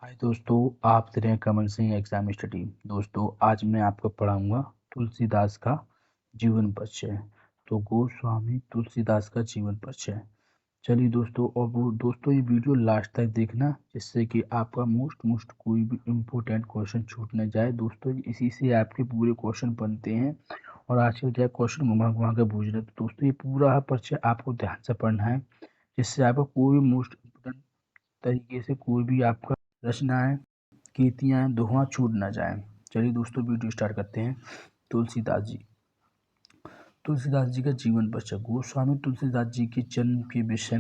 हाय दोस्तों, आप दे रहे हैं कमल सिंह एग्जाम स्टडी। दोस्तों, आज मैं आपको पढ़ाऊंगा तुलसीदास का जीवन परिचय। तो गोस्वामी तुलसीदास का जीवन परिचय। चलिए दोस्तों, और वो दोस्तों ये वीडियो लास्ट तक देखना, जिससे कि आपका मोस्ट कोई भी इम्पोर्टेंट क्वेश्चन छूट न जाए। दोस्तों, इसी से आपके पूरे क्वेश्चन बनते हैं और आजकल क्या क्वेश्चन घुमा घुमा के पूछ रहे हैं। तो दोस्तों, ये पूरा परिचय आपको ध्यान से पढ़ना है, जिससे आपका कोई भी मोस्ट इम्पोर्टेंट तरीके से कोई भी आपका रचनाएं, कीर्तियाँ, दोहा छूट ना जाए। चलिए दोस्तों, वीडियो स्टार्ट करते हैं। तुलसीदास जी का जीवन परिचय। गोस्वामी तुलसीदास जी के जन्म के विषय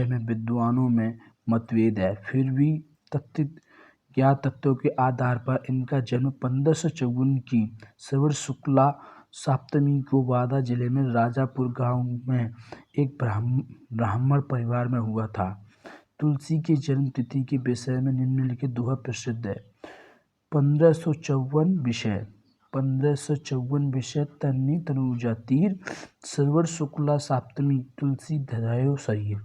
में विद्वानों में मतभेद है। फिर भी तथ्य ज्ञात तथ्यों के आधार पर इनका जन्म 1554 की श्रवण शुक्ला सप्तमी को बांदा जिले में राजापुर गांव में एक ब्राह्मण परिवार में हुआ था। तुलसी की जन्म तिथि के विषय में निम्नलिखित दोहा प्रसिद्ध है। 1554 विषय तन्नी तनुजा तीर, श्रवण शुक्ला सप्तमी तुलसी धरायो शरीर।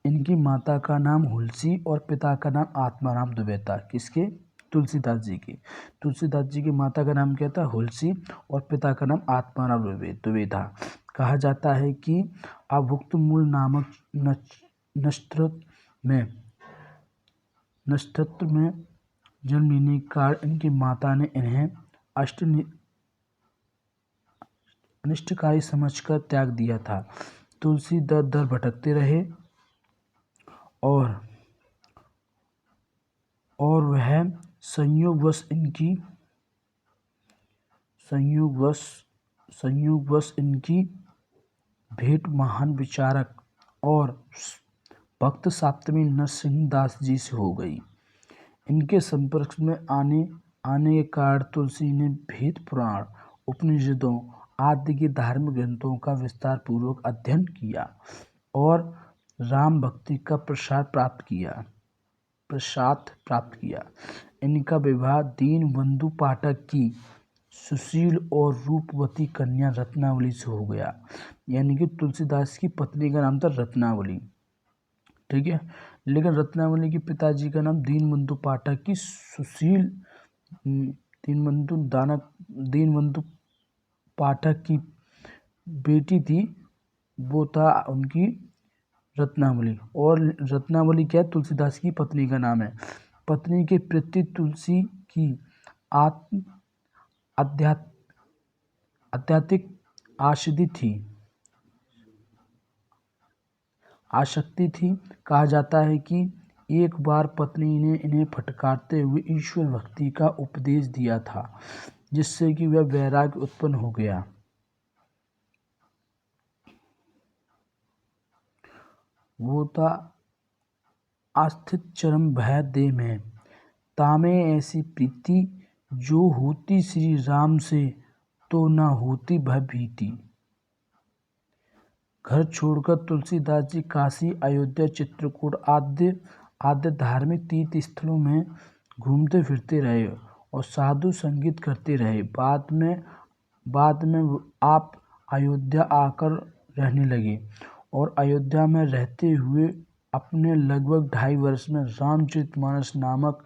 इनकी माता का नाम हुलसी और पिता का नाम आत्माराम दुबे था। किसके? तुलसीदास जी की। तुलसीदास जी की माता का नाम क्या था? हुलसी, और पिता का नाम आत्माराम दुबे था। कहा जाता है कि अभुक्त मूल नामक नक्षत्र में जन्म लेने के कारण इनकी माता ने इन्हें अनिष्टकारी समझकर त्याग दिया था। तुलसी दर दर भटकते रहे और वह संयोगवश इनकी भेंट महान विचारक और भक्त सप्तमी नरसिंह दास जी से हो गई। इनके संपर्क में आने के कारण तुलसी ने वेद पुराण, उपनिषदों आदि के धार्मिक ग्रंथों का विस्तार पूर्वक अध्ययन किया और राम भक्ति का प्रसाद प्राप्त किया। इनका विवाह दीनबंधु पाठक की सुशील और रूपवती कन्या रत्नावली से हो गया। यानी कि तुलसीदास की पत्नी का नाम था रत्नावली, ठीक है। लेकिन रत्नावली के पिताजी का नाम दीनबंधु पाठक की सुशील दीनबंधु पाठक की बेटी थी, वो था उनकी रत्नावली। और रत्नावली क्या है? तुलसीदास की पत्नी का नाम है। पत्नी के प्रति तुलसी की आध्यात्मिक आसक्ति थी। कहा जाता है कि एक बार पत्नी ने इन्हें फटकारते हुए ईश्वर भक्ति का उपदेश दिया था, जिससे कि वह वैराग्य उत्पन्न हो गया। वो था आस्थित चरम भय दे में तामे ऐसी प्रीति, जो होती श्री राम से तो न होती भय भीति। घर छोड़कर तुलसीदास जी काशी, अयोध्या, चित्रकूट आदि धार्मिक तीर्थ स्थलों में घूमते फिरते रहे और साधु संगीत करते रहे। बाद में आप अयोध्या आकर रहने लगे और अयोध्या में रहते हुए अपने लगभग 2.5 वर्ष में रामचरितमानस नामक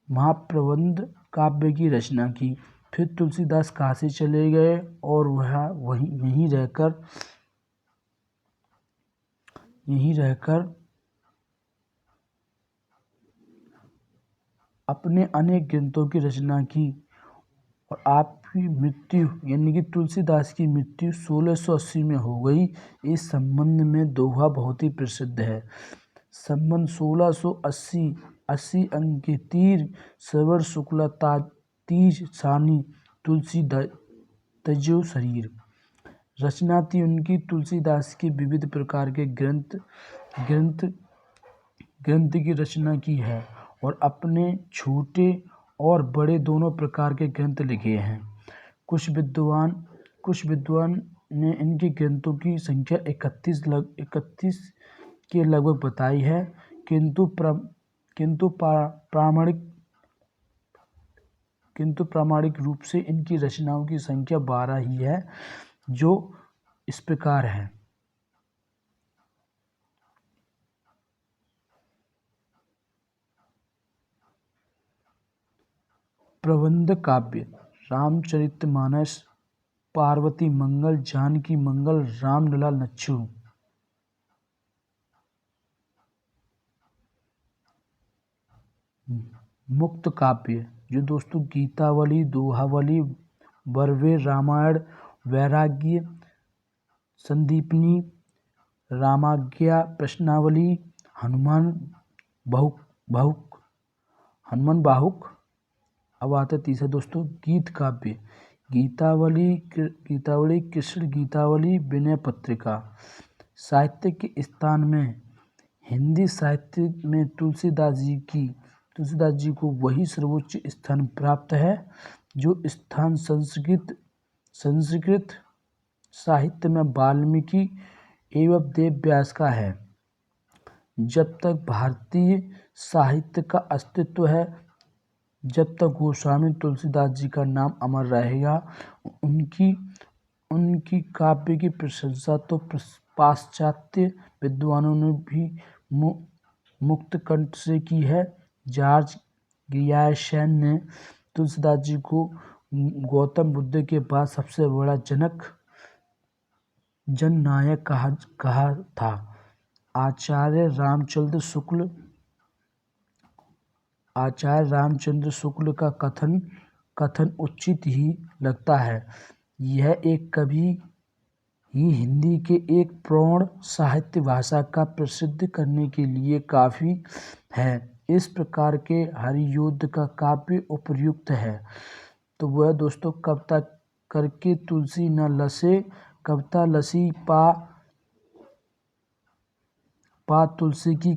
महाप्रबंध काव्य की रचना की। फिर तुलसीदास काशी चले गए और वह यहीं रहकर अपने अनेक ग्रंथों की रचना की। और आपकी मृत्यु यानी कि तुलसीदास की मृत्यु 1680 में हो गई। इस संबंध में दोहा बहुत ही प्रसिद्ध है। संबंध 1680 अंक के तीर, श्रवण शुक्ला तीज सानी तुलसी तजो शरीर। रचना थी उनकी तुलसीदास के विविध प्रकार के ग्रंथ की रचना की है और अपने छोटे और बड़े दोनों प्रकार के ग्रंथ लिखे हैं। कुछ विद्वान ने इनके ग्रंथों की संख्या 31 के लगभग बताई है, किंतु प्रामाणिक रूप से इनकी रचनाओं की संख्या 12 ही है, जो इस प्रकार है। प्रबंध काव्य रामचरितमानस, पार्वती मंगल, जानकी मंगल, रामलला नच्चू। मुक्त काव्य जो दोस्तों गीतावली, दोहावली, बर्वे, रामायण, वैराग्य, संदीपनी, रामाज्ञा, प्रश्नावली, हनुमान बाहुक। अब आता है तीसरा दोस्तों गीत काव्य, गीतावली, कृष्ण गीतावली, विनय पत्रिका। साहित्य के स्थान में हिंदी साहित्य में तुलसीदास जी को वही सर्वोच्च स्थान प्राप्त है जो स्थान संस्कृत साहित्य में वाल्मीकि एवं वेद व्यास का है। जब तक भारतीय साहित्य का अस्तित्व है, जब तक गोस्वामी तुलसीदास जी का नाम अमर रहेगा। उनकी काव्य की प्रशंसा तो पाश्चात्य विद्वानों ने भी मुक्त कंठ से की है। जॉर्ज ग्रियर्सन ने तुलसीदास जी को गौतम बुद्ध के बाद सबसे बड़ा जननायक कहा था। आचार्य रामचंद्र शुक्ल का कथन उचित ही लगता है। यह एक कवि ही हिंदी के एक प्रौढ़ साहित्य भाषा का प्रसिद्ध करने के लिए काफी है। इस प्रकार के हरियुद्ध का काव्य उपयुक्त है। तो वह दोस्तों कविता करके तुलसी न लसे, कविता लसी पा तुलसी की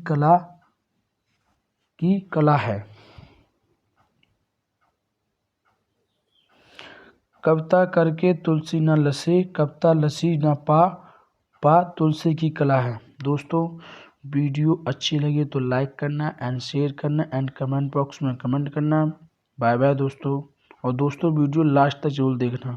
कला है। कविता करके तुलसी न लसे, कविता लसी न पा तुलसी की कला है। दोस्तों वीडियो अच्छी लगे तो लाइक करना एंड शेयर करना एंड कमेंट बॉक्स में कमेंट करना। बाय बाय दोस्तों। और दोस्तों वीडियो लास्ट तक जरूर देखना।